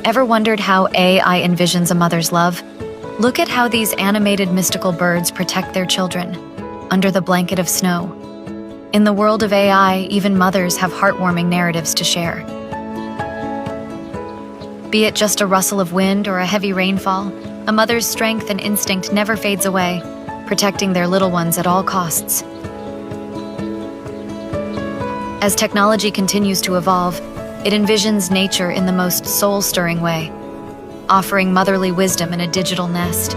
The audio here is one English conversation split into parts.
Ever wondered how AI envisions a mother's love? Look at how these animated mystical birds protect their children, under the blanket of snow. In the world of AI, even mothers have heartwarming narratives to share. Be it just a rustle of wind or a heavy rainfall, a mother's strength and instinct never fades away, protecting their little ones at all costs. As technology continues to evolve, it envisions nature in the most soul-stirring way, offering motherly wisdom in a digital nest.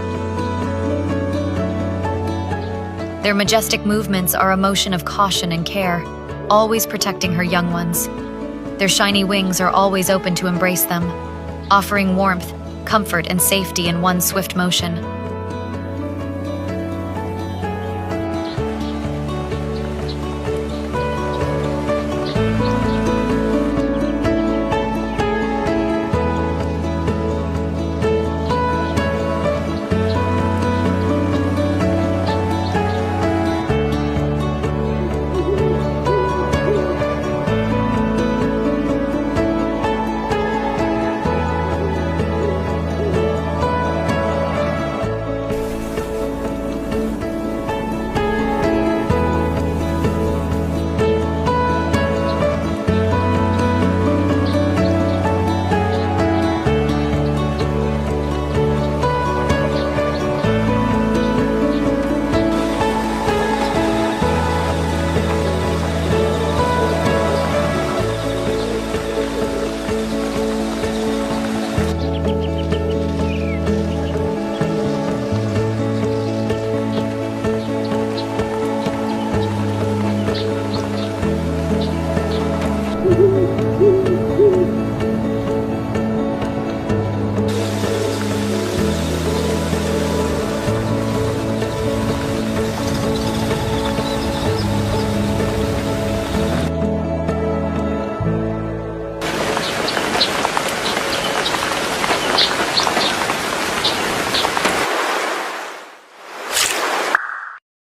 Their majestic movements are a motion of caution and care, always protecting her young ones. Their shiny wings are always open to embrace them, offering warmth, comfort, and safety in one swift motion.